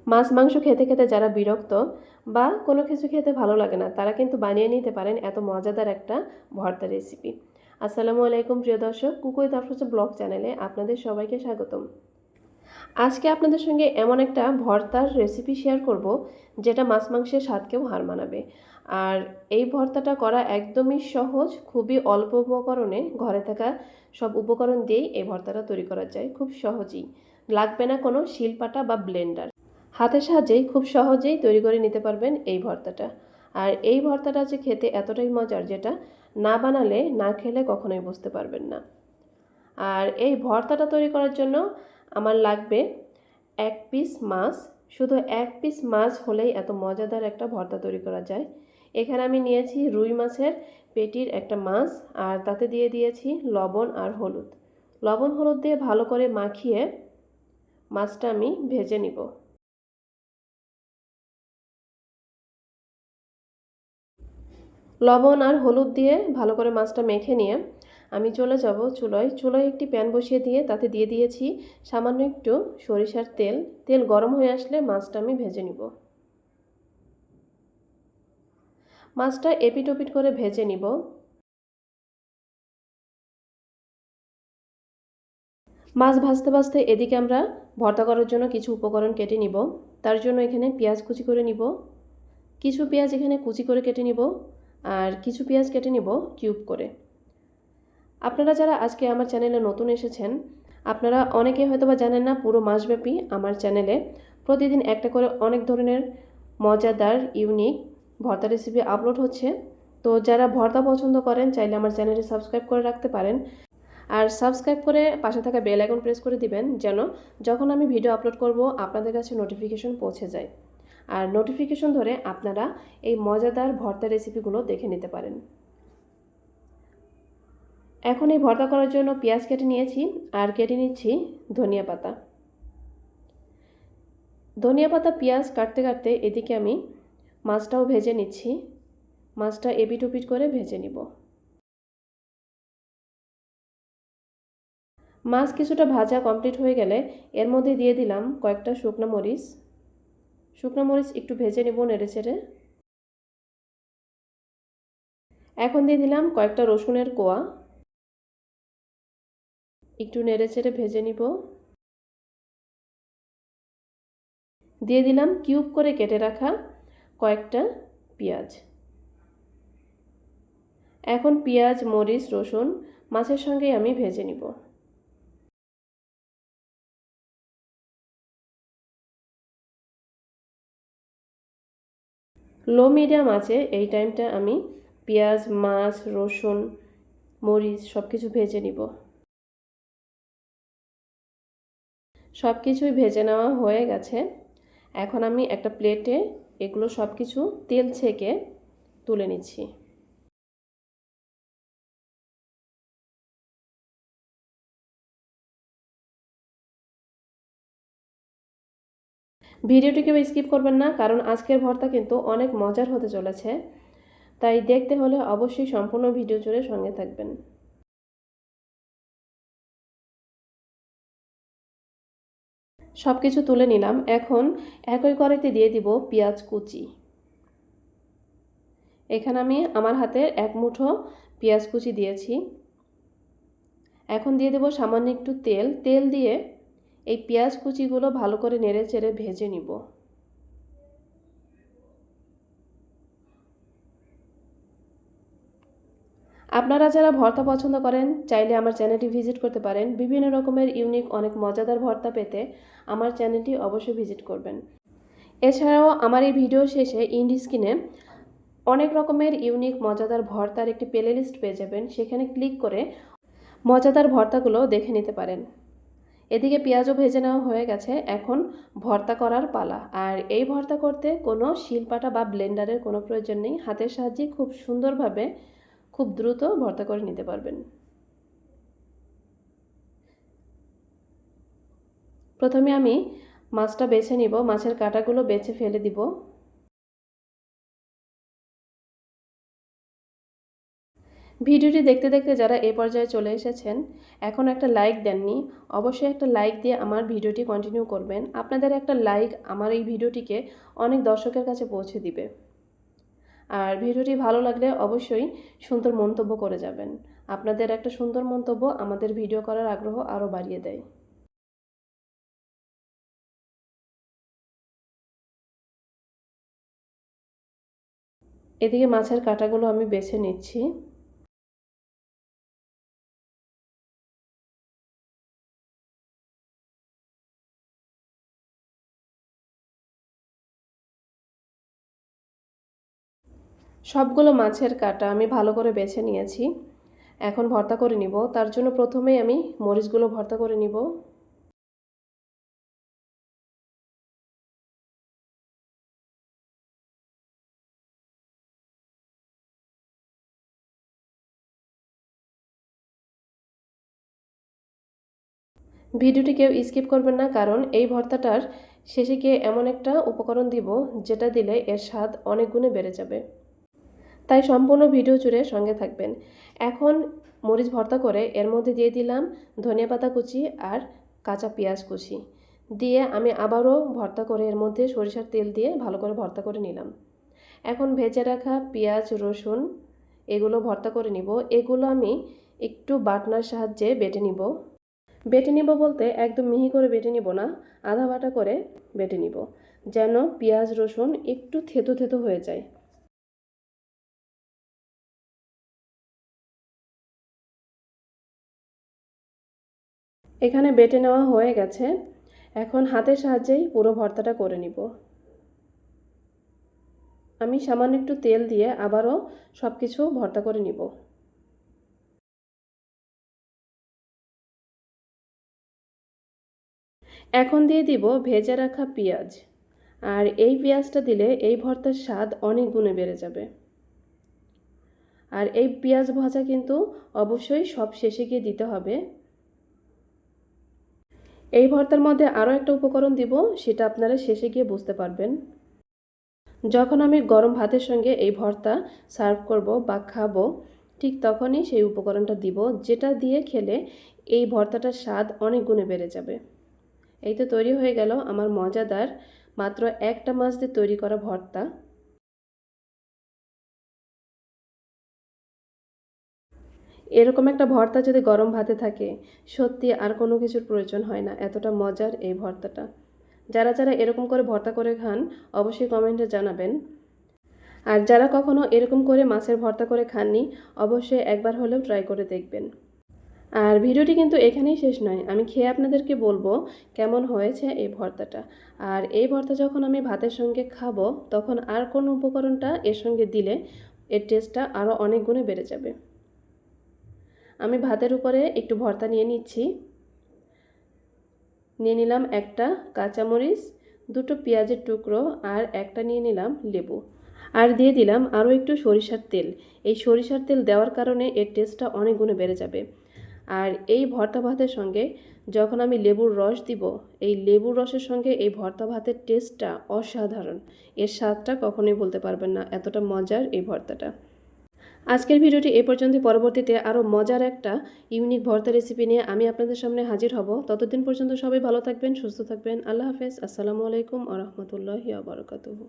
মাছ মাংস খেতে খেতে যারা বিরক্ত বা কোনো কিছু খেতে ভালো লাগে না, তারা কিন্তু বানিয়ে নিতে পারেন এত মজাদার একটা ভর্তা রেসিপি। আসসালামু আলাইকুম প্রিয় দর্শক, কুকুই তাফরুজা ব্লগ চ্যানেলে আপনাদের সবাইকে স্বাগতম। আজকে আপনাদের সঙ্গে এমন একটা ভর্তার রেসিপি শেয়ার করব, যেটা মাছ মাংসের স্বাদকেও হার মানাবে। আর এই ভর্তাটা করা একদমই সহজ, খুবই অল্প উপকরণে ঘরে থাকা সব উপকরণ দিয়েই এই ভর্তাটা তৈরি করা যায় খুব সহজেই। লাগবে না কোনো শিলপাটা বা ব্লেন্ডার, হাতের সাহায্যেই খুব সহজেই তৈরি করে নিতে পারবেন এই ভর্তাটা। আর এই ভর্তাটা যে খেতে এতটাই মজার, যেটা না বানালে না খেলে কখনোই বুঝতে পারবেন না। আর এই ভর্তাটা তৈরি করার জন্য আমার লাগবে 1 পিস মাছ। শুধু 1 পিস মাছ হলেই এত মজাদার একটা ভর্তা তৈরি করা যায়। এখানে আমি নিয়েছি রুই মাছের পেটির একটা মাছ, আর তাতে দিয়ে দিয়েছি লবণ আর হলুদ। লবণ হলুদ দিয়ে ভালো করে মাখিয়ে মাছটা আমি ভেজে নিব। লবণ আর হলুদ দিয়ে ভালো করে মাছটা মেখে নিয়ে আমি চলে যাব চুলায়। চুলায় একটি প্যান বসিয়ে দিয়ে তাতে দিয়ে দিয়েছি সামান্য একটু সরিষার তেল। তেল গরম হয়ে আসলে মাছটা আমি ভেজে নিব। মাছটা এপিট ওপিট করে ভেজে নিব। মাছ ভাজতে ভাজতে এদিকে আমরা ভর্তা করার জন্য কিছু উপকরণ কেটে নিব। তার জন্য এখানে পেঁয়াজ কুচি করে নিব, কিছু পেঁয়াজ এখানে কুচি করে কেটে নিব, আর কিছু পেঁয়াজ কেটে নিব কিউব করে। আপনারা যারা আজকে আমার চ্যানেলে নতুন এসেছেন, আপনারা অনেকে হয়তো বা জানেন না, পুরো মাসব্যাপী আমার চ্যানেলে প্রতিদিন একটা করে অনেক ধরনের মজাদার ইউনিক ভর্তা রেসিপি আপলোড হচ্ছে। তো যারা ভর্তা পছন্দ করেন, চাইলে আমার চ্যানেলটি সাবস্ক্রাইব করে রাখতে পারেন। আর সাবস্ক্রাইব করে পাশে থাকা বেল আইকন প্রেস করে দিবেন, যেন যখন আমি ভিডিও আপলোড করব আপনাদের কাছে নোটিফিকেশন পৌঁছে যায়। আর নোটিফিকেশন ধরে আপনারা এই মজাদার ভর্তা রেসিপিগুলো দেখে নিতে পারেন। এখন এই ভর্তা করার জন্য পেঁয়াজ কেটে নিয়েছি, আর কেটে নিচ্ছি ধনিয়া পাতা। ধনিয়া পাতা পেঁয়াজ কাটতে কাটতে এদিকে আমি মাছটাও ভেজে নিচ্ছি। মাছটা এপিট ওপিট করে ভেজে নিব। মাছ কিছুটা ভাজা কমপ্লিট হয়ে গেলে এর মধ্যে দিয়ে দিলাম কয়েকটা শুকনো মরিচ। শুকনো মরিচ একটু ভেজে নেব নেড়ে চেড়ে। এখন দিয়ে দিলাম কয়েকটা রসুনের কোয়া, একটু নেড়ে চেড়ে ভেজে নিব। দিয়ে দিলাম কিউব করে কেটে রাখা কয়েকটা পেঁয়াজ। এখন পেঁয়াজ মরিচ রসুন মাছের সঙ্গে আমি ভেজে নিব। লো মিডিয়াম আছে এই টাইমটা আমি পেঁয়াজ মাছ রসুন মরিচ সব কিছু ভেজে নিব। সব কিছুই ভেজে নেওয়া হয়ে গেছে। এখন আমি একটা প্লেটে এগুলো সব কিছু তেল ছেঁকে তুলে নিচ্ছি। ভিডিওটিকেও স্কিপ করবেন না, কারণ আজকের ভর্তা কিন্তু অনেক মজার হতে চলেছে। তাই দেখতে হলে অবশ্যই সম্পূর্ণ ভিডিও জুড়ে সঙ্গে থাকবেন। সব কিছু তুলে নিলাম। এখন একই কড়াইতে দিয়ে দিব পেঁয়াজ কুচি। এখানে আমি আমার হাতে এক মুঠো পেঁয়াজ কুচি দিয়েছি। এখন দিয়ে দেব সামান্য একটু তেল। তেল দিয়ে এই পেঁয়াজ কুচিগুলো ভালো করে নেড়ে চেড়ে ভেজে নিব। আপনারা যারা ভর্তা পছন্দ করেন, চাইলে আমার চ্যানেলটি ভিজিট করতে পারেন। বিভিন্ন রকমের ইউনিক অনেক মজাদার ভর্তা পেতে আমার চ্যানেলটি অবশ্যই ভিজিট করবেন। এছাড়াও আমার এই ভিডিও শেষে ইন্ড স্ক্রিনে অনেক রকমের ইউনিক মজাদার ভর্তার একটি প্লে লিস্ট পেয়ে যাবেন। সেখানে ক্লিক করে মজাদার ভর্তাগুলো দেখে নিতে পারেন। এদিকে পেঁয়াজও ভেজে নেওয়া হয়ে গেছে। এখন ভর্তা করার পালা। আর এই ভর্তা করতে কোনো শিলপাটা বা ব্লেন্ডারের কোনো প্রয়োজন নেই। হাতের সাহায্যে খুব সুন্দরভাবে খুব দ্রুত ভর্তা করে নিতে পারবেন। প্রথমে আমি মাছটা বেছে নিব, মাছের কাঁটাগুলো বেছে ফেলে দিব। ভিডিওটি দেখতে দেখতে যারা এই পর্যায়ে চলে এসেছেন, এখন একটা লাইক দেননি, অবশ্যই একটা লাইক দিয়ে আমার ভিডিওটি কন্টিনিউ করবেন। আপনাদের একটা লাইক আমার এই ভিডিওটিকে অনেক দর্শকের কাছে পৌঁছে দিবে। আর ভিডিওটি ভালো লাগলে অবশ্যই সুন্দর মন্তব্য করে যাবেন। আপনাদের একটা সুন্দর মন্তব্য আমাদের ভিডিও করার আগ্রহ আরও বাড়িয়ে দেয়। এদিকে মাছের কাঁটাগুলো আমি বেছে নিচ্ছি। সবগুলো মাছের কাঁটা আমি ভালো করে বেছে নিয়েছি। এখন ভর্তা করে নিব। তার জন্য প্রথমেই আমি মরিচগুলো ভর্তা করে নিব। ভিডিওটি কেউ স্কিপ করবেন না, কারণ এই ভর্তাটার শেষে গিয়ে এমন একটা উপকরণ দিব যেটা দিলে এর স্বাদ অনেক গুণে বেড়ে যাবে। তাই সম্পূর্ণ ভিডিও জুড়ে সঙ্গে থাকবেন। এখন মরিচ ভর্তা করে এর মধ্যে দিয়ে দিলাম ধনিয়া পাতা কুচি আর কাঁচা পেঁয়াজ কুচি দিয়ে আমি আবারও ভর্তা করে এর মধ্যে সরিষার তেল দিয়ে ভালো করে ভর্তা করে নিলাম। এখন ভেজে রাখা পেঁয়াজ রসুন এগুলো ভর্তা করে নিব। এগুলো আমি একটু বাটনার সাহায্যে বেটে নিব। বেটে নিব বলতে একদম মিহি করে বেটে নিব না, আধা বাটা করে বেটে নিব, যেন পেঁয়াজ রসুন একটু থেতো থেতো হয়ে যায়। এখানে বেটে নেওয়া হয়ে গেছে। এখন হাতের সাহায্যেই পুরো ভর্তাটা করে নিব। আমি সামান্য একটু তেল দিয়ে আবারও সব কিছু ভর্তা করে নিব। এখন দিয়ে দিব ভেজে রাখা পেঁয়াজ। আর এই পেঁয়াজটা দিলে এই ভর্তার স্বাদ অনেক গুণে বেড়ে যাবে। আর এই পেঁয়াজ ভাজা কিন্তু অবশ্যই সব শেষে গিয়ে দিতে হবে। এই ভর্তার মধ্যে আরও একটা উপকরণ দিব, সেটা আপনারা শেষে গিয়ে বুঝতে পারবেন। যখন আমি গরম ভাতের সঙ্গে এই ভর্তা সার্ভ করব বা খাবো, ঠিক তখনই সেই উপকরণটা দিব, যেটা দিয়ে খেলে এই ভর্তাটার স্বাদ অনেক গুণে বেড়ে যাবে। এই তো তৈরি হয়ে গেল আমার মজাদার মাত্র একটা মাছ দিয়ে তৈরি করা ভর্তা। এরকম একটা ভর্তা যদি গরম ভাতে থাকে, সত্যি আর কোনো কিছুর প্রয়োজন হয় না, এতটা মজার এই ভর্তাটা। যারা যারা এরকম করে ভর্তা করে খান অবশ্যই কমেন্টে জানাবেন। আর যারা কখনো এরকম করে মাছের ভর্তা করে খাননি, অবশ্যই একবার হলেও ট্রাই করে দেখবেন। আর ভিডিওটি কিন্তু এখানেই শেষ নয়, আমি খেয়ে আপনাদেরকে বলবো কেমন হয়েছে এই ভর্তাটা। আর এই ভর্তা যখন আমি ভাতের সঙ্গে খাবো, তখন আর কোনো উপকরণটা এর সঙ্গে দিলে এর টেস্টটা আরও অনেক গুণে বেড়ে যাবে। আমি ভাতের উপরে একটু ভর্তা নিয়ে নিচ্ছি। নিয়ে নিলাম একটা কাঁচামরিচ, দুটো পেঁয়াজের টুকরো আর একটা নিয়ে নিলাম লেবু। আর দিয়ে দিলাম আরও একটু সরিষার তেল। এই সরিষার তেল দেওয়ার কারণে এর টেস্টটা অনেক গুণে বেড়ে যাবে। আর এই ভর্তা ভাতের সঙ্গে যখন আমি লেবুর রস দিব, এই লেবুর রসের সঙ্গে এই ভর্তা ভাতের টেস্টটা অসাধারণ। এর স্বাদটা কখনোই বলতে পারবেন না, এতটা মজার এই ভর্তাটা। আজকের ভিডিওটি এ পর্যন্ত। পরবর্তীতে আরও মজার একটা ইউনিক ভর্তা রেসিপি নিয়ে আমি আপনাদের সামনে হাজির হব। ততদিন পর্যন্ত সবাই ভালো থাকবেন, সুস্থ থাকবেন। আল্লাহ হাফেজ। আসসালামু আলাইকুম ওয়া রাহমাতুল্লাহি ওয়া বারাকাতুহু।